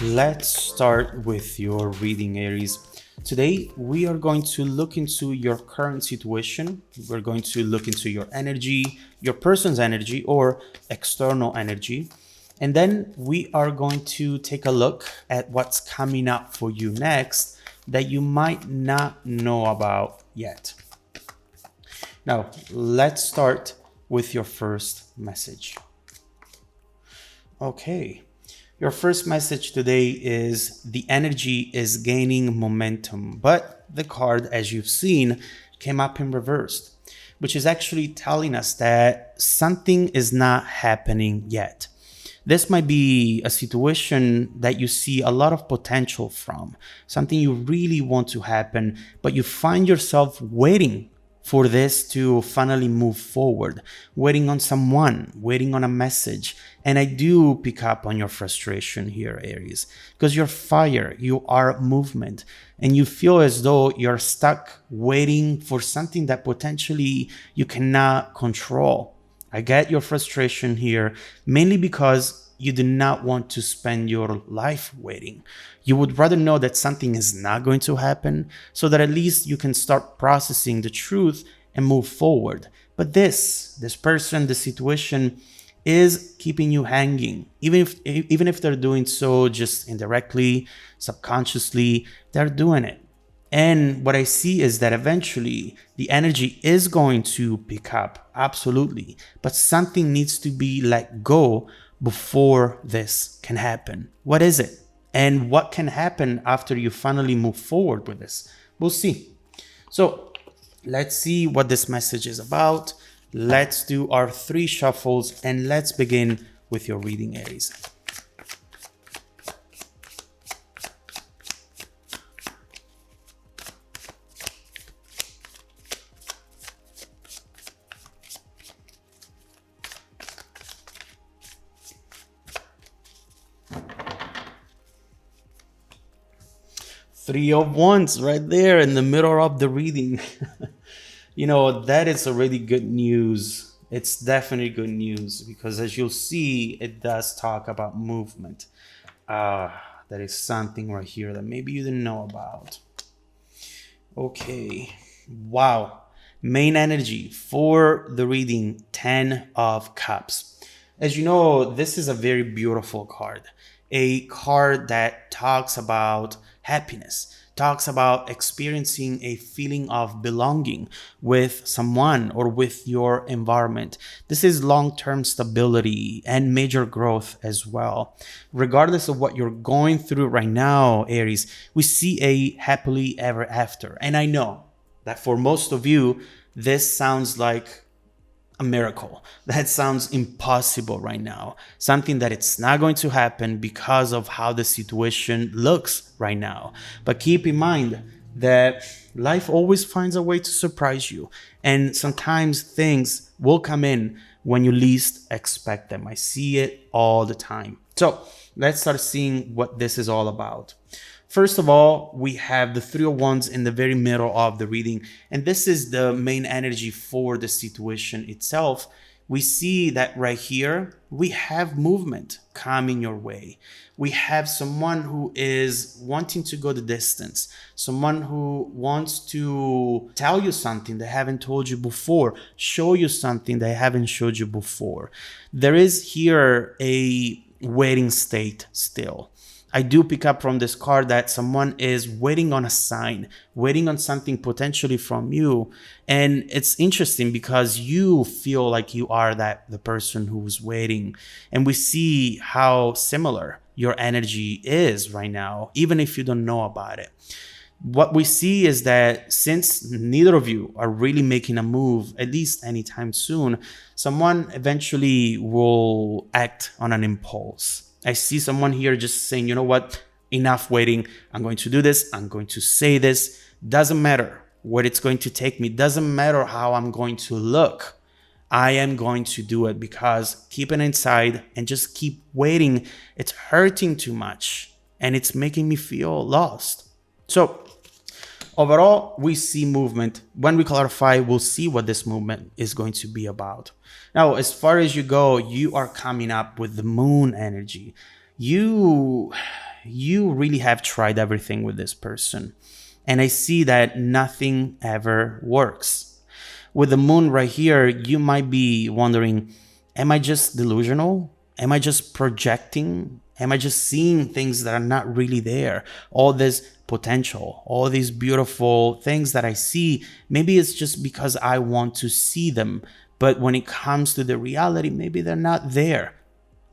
Let's start with your reading, Aries. Today, we are going to look into your current situation. We're going to look into your energy, your person's energy, or external energy. And then we are going to take a look at what's coming up for you next that you might not know about yet. Now, let's start with your first message. Okay. Your first message today is the energy is gaining momentum, but the card, as you've seen, came up in reverse, which is actually telling us that something is not happening yet. This might be a situation that you see a lot of potential from, something you really want to happen, but you find yourself waiting for this to finally move forward, waiting on someone, waiting on a message. And I do pick up on your frustration here, Aries, because you're fire, you are movement, and you feel as though you're stuck waiting for something that potentially you cannot control. I get your frustration here, mainly because you do not want to spend your life waiting. You would rather know that something is not going to happen so that at least you can start processing the truth and move forward. But this person, the situation is keeping you hanging. Even if they're doing so just indirectly, subconsciously, they're doing it. And what I see is that eventually the energy is going to pick up, absolutely. But something needs to be let go before this can happen. What is it? And what can happen after you finally move forward with this? We'll see. So let's see what this message is about. Let's do our 3 shuffles and let's begin with your reading, Aries. Three of Wands right there in the middle of the reading. That is already good news. It's definitely good news because as you'll see, it does talk about movement. That is something right here that maybe you didn't know about. Okay. Wow. Main energy for the reading, 10 of Cups. As you know, this is a very beautiful card. A card that talks about happiness, talks about experiencing a feeling of belonging with someone or with your environment. This is long-term stability and major growth as well. Regardless of what you're going through right now, Aries, we see a happily ever after. And I know that for most of you, this sounds like a miracle. That sounds impossible right now. Something that it's not going to happen because of how the situation looks right now. But keep in mind that life always finds a way to surprise you. And sometimes things will come in when you least expect them. I see it all the time. So let's start seeing what this is all about. First of all, we have the 3 of Wands in the very middle of the reading, and this is the main energy for the situation itself. We see that right here, we have movement coming your way. We have someone who is wanting to go the distance, someone who wants to tell you something they haven't told you before, show you something they haven't showed you before. There is here a waiting state still. I do pick up from this card that someone is waiting on a sign, waiting on something potentially from you. And it's interesting because you feel like you are the person who's waiting. And we see how similar your energy is right now, even if you don't know about it. What we see is that since neither of you are really making a move, at least anytime soon, someone eventually will act on an impulse. I see someone here just saying, you know what, enough waiting. I'm going to do this. I'm going to say this. Doesn't matter where it's going to take me. Doesn't matter how I'm going to look. I am going to do it because keeping it inside and just keep waiting, it's hurting too much and it's making me feel lost. So overall, we see movement. When we clarify, we'll see what this movement is going to be about. Now, as far as you go, you are coming up with the moon energy. You you really have tried everything with this person. And I see that nothing ever works. With the moon right here, you might be wondering, am I just delusional? Am I just projecting? Am I just seeing things that are not really there? All this potential, all these beautiful things that I see, maybe it's just because I want to see them. But when it comes to the reality, maybe they're not there.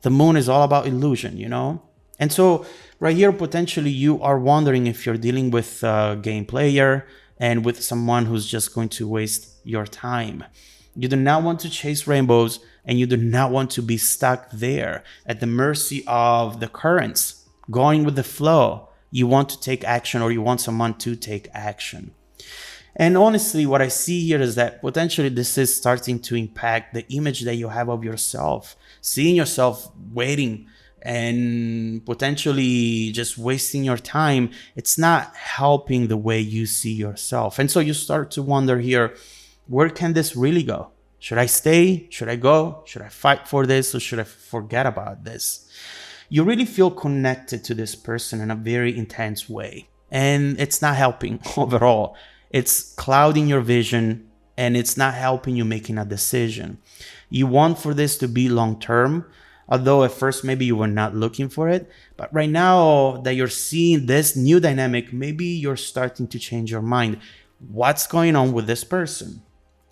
The moon is all about illusion, you know? And so right here, potentially you are wondering if you're dealing with a game player and with someone who's just going to waste your time. You do not want to chase rainbows, and you do not want to be stuck there at the mercy of the currents, going with the flow. You want to take action, or you want someone to take action. And honestly, what I see here is that potentially this is starting to impact the image that you have of yourself. Seeing yourself waiting and potentially just wasting your time, it's not helping the way you see yourself. And so you start to wonder here, where can this really go? Should I stay? Should I go? Should I fight for this, or should I forget about this? You really feel connected to this person in a very intense way, and it's not helping overall. It's clouding your vision, and it's not helping you making a decision. You want for this to be long term, although at first maybe you were not looking for it. But right now that you're seeing this new dynamic, maybe you're starting to change your mind. What's going on with this person?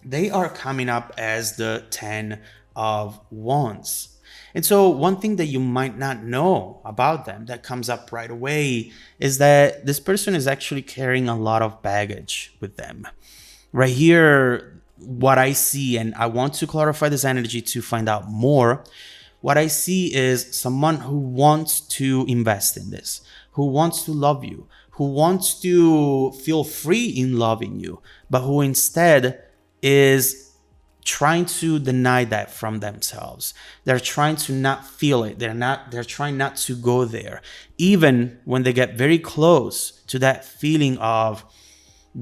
They are coming up as the 10 of Wands. And so one thing that you might not know about them that comes up right away is that this person is actually carrying a lot of baggage with them. Right here, what I see, and I want to clarify this energy to find out more, what I see is someone who wants to invest in this, who wants to love you, who wants to feel free in loving you, but who instead is trying to deny that from themselves. They're trying to not feel it. They're trying not to go there. Even when they get very close to that feeling of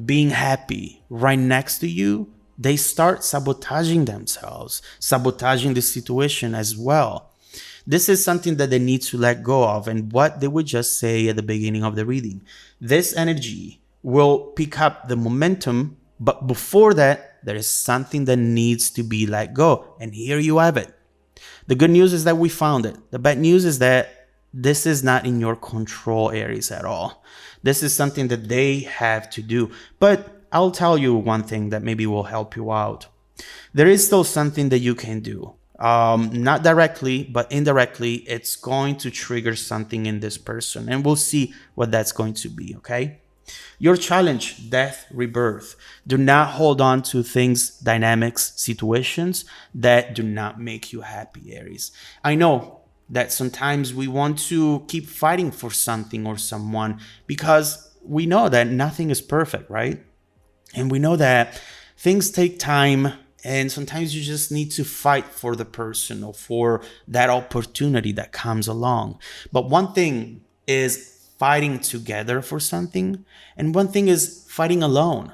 being happy right next to you, they start sabotaging themselves, sabotaging the situation as well. This is something that they need to let go of. And what they would just say at the beginning of the reading, this energy will pick up the momentum, but before that, there is something that needs to be let go. And here you have it. The good news is that we found it. The bad news is that this is not in your control, Aries, at all. This is something that they have to do. But I'll tell you one thing that maybe will help you out. There is still something that you can do. Not directly, but indirectly, it's going to trigger something in this person. And we'll see what that's going to be, okay? Your challenge, death, rebirth. Do not hold on to things, dynamics, situations that do not make you happy, Aries. I know that sometimes we want to keep fighting for something or someone because we know that nothing is perfect, right? And we know that things take time, and sometimes you just need to fight for the person or for that opportunity that comes along. But one thing is fighting together for something, and one thing is fighting alone.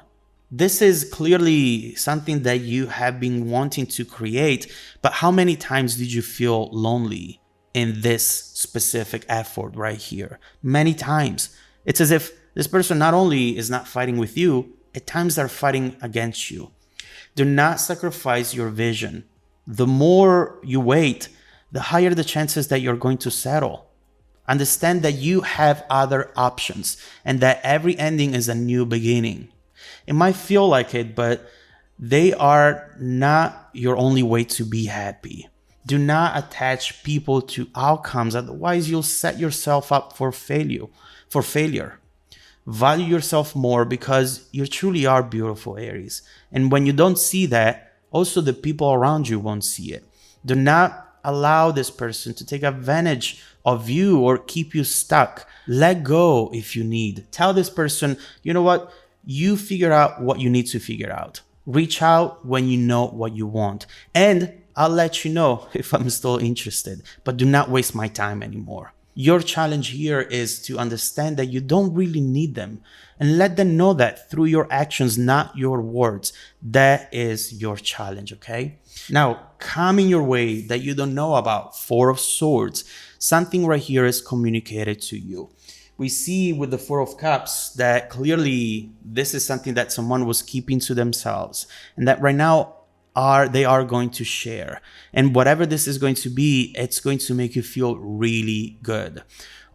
This is clearly something that you have been wanting to create, but how many times did you feel lonely in this specific effort right here? Many times. It's as if this person not only is not fighting with you, at times they're fighting against you. Do not sacrifice your vision. The more you wait, the higher the chances that you're going to settle. Understand that you have other options and that every ending is a new beginning. It might feel like it, but they are not your only way to be happy. Do not attach people to outcomes, otherwise you'll set yourself up for failure. Value yourself more because you truly are beautiful, Aries. And when you don't see that, also the people around you won't see it. Do not allow this person to take advantage of you or keep you stuck. Let go if you need. Tell this person, you know what? You figure out what you need to figure out. Reach out when you know what you want. And I'll let you know if I'm still interested, but do not waste my time anymore. Your challenge here is to understand that you don't really need them and let them know that through your actions, not your words. That is your challenge, okay? Now, coming your way that you don't know about, Four of Swords, something right here is communicated to you. We see with the Four of Cups that clearly this is something that someone was keeping to themselves and that right now they are going to share. And whatever this is going to be, it's going to make you feel really good.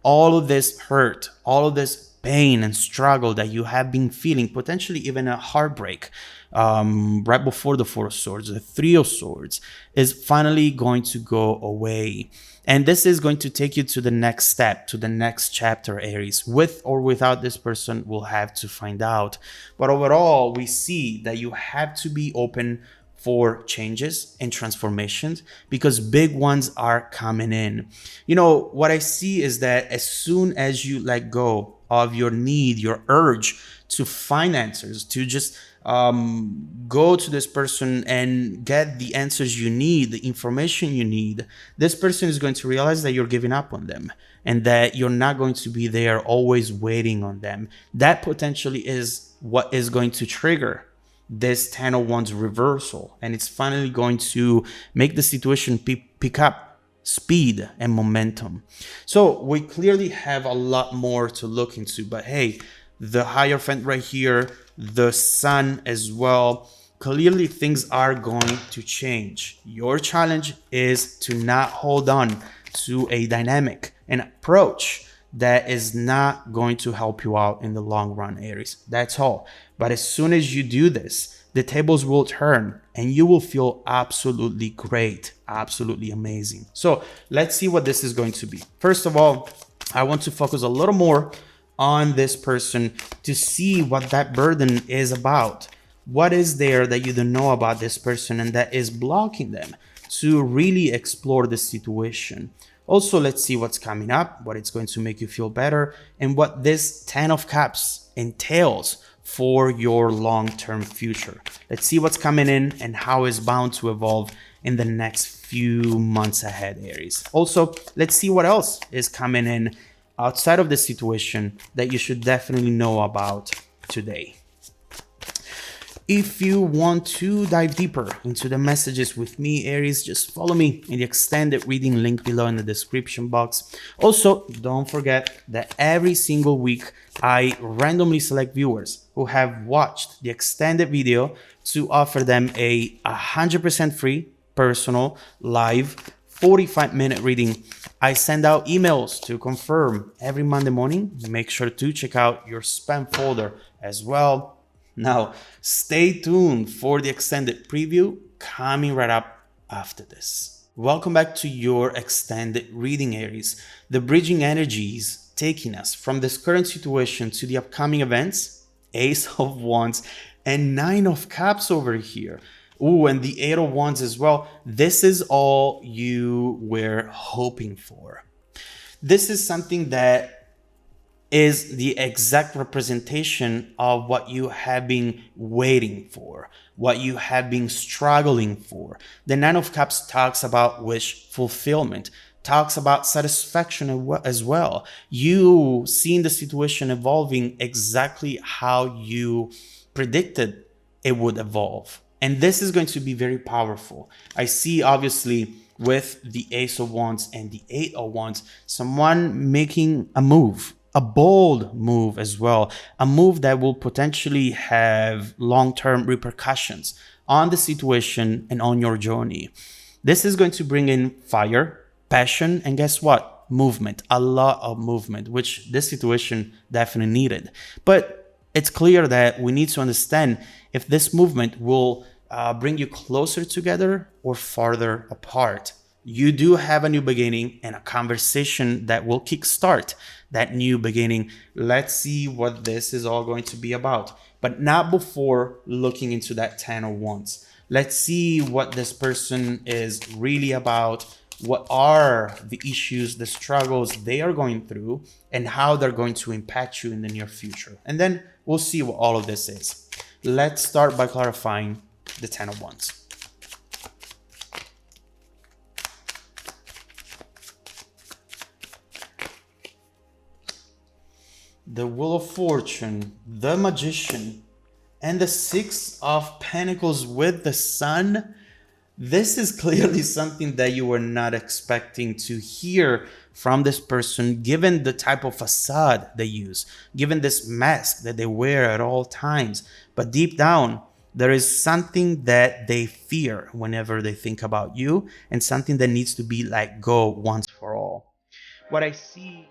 All of this hurt, all of this pain and struggle that you have been feeling, potentially even a heartbreak, right before the Four of Swords, the Three of Swords, is finally going to go away. And this is going to take you to the next step, to the next chapter, Aries. With or without this person, we'll have to find out. But overall, we see that you have to be open for changes and transformations because big ones are coming in. You know, what I see is that as soon as you let go of your need, your urge to find answers, to just go to this person and get the answers you need, the information you need, this person is going to realize that you're giving up on them and that you're not going to be there always waiting on them. That potentially is what is going to trigger this 10 of Wands reversal, and it's finally going to make the situation pick up speed and momentum. So we clearly have a lot more to look into, but hey, the Hierophant right here, the Sun as well, clearly things are going to change. Your challenge is to not hold on to a dynamic, an approach that is not going to help you out in the long run, Aries. That's all. But as soon as you do this, the tables will turn and you will feel absolutely great, absolutely amazing. So let's see what this is going to be. First of all, I want to focus a little more on this person to see what that burden is about. What is there that you don't know about this person and that is blocking them to really explore the situation? Also, let's see what's coming up, what it's going to make you feel better, and what this 10 of Cups entails for your long-term future. Let's see what's coming in and how it's bound to evolve in the next few months ahead, Aries. Also, let's see what else is coming in outside of the situation that you should definitely know about today. If you want to dive deeper into the messages with me, Aries, just follow me in the extended reading link below in the description box. Also, don't forget that every single week, I randomly select viewers who have watched the extended video to offer them a 100% free, personal, live, 45-minute reading. I send out emails to confirm every Monday morning. Make sure to check out your spam folder as well. Now, stay tuned for the extended preview coming right up after this. Welcome back to your extended reading, Aries. The bridging energies taking us from this current situation to the upcoming events, Ace of Wands and Nine of Cups over here. Ooh, and the Eight of Wands as well. This is all you were hoping for. This is something that is the exact representation of what you have been waiting for, what you have been struggling for. The Nine of Cups talks about wish fulfillment, talks about satisfaction as well. You seeing the situation evolving exactly how you predicted it would evolve. And this is going to be very powerful. I see, obviously, with the Ace of Wands and the Eight of Wands, someone making a move, a bold move as well, a move that will potentially have long-term repercussions on the situation and on your journey. This is going to bring in fire, passion, and guess what? Movement, a lot of movement, which this situation definitely needed. But it's clear that we need to understand if this movement will bring you closer together or farther apart. You do have a new beginning and a conversation that will kickstart that new beginning. Let's see what this is all going to be about, but not before looking into that 10 of Wands. Let's see what this person is really about. What are the issues, the struggles they are going through, and how they're going to impact you in the near future. And then we'll see what all of this is. Let's start by clarifying the 10 of Wands. the Wheel of Fortune, the Magician, and the Six of Pentacles with the Sun. This is clearly something that you were not expecting to hear from this person, given the type of facade they use, given this mask that they wear at all times. But deep down, there is something that they fear whenever they think about you, and something that needs to be let go once for all. What I see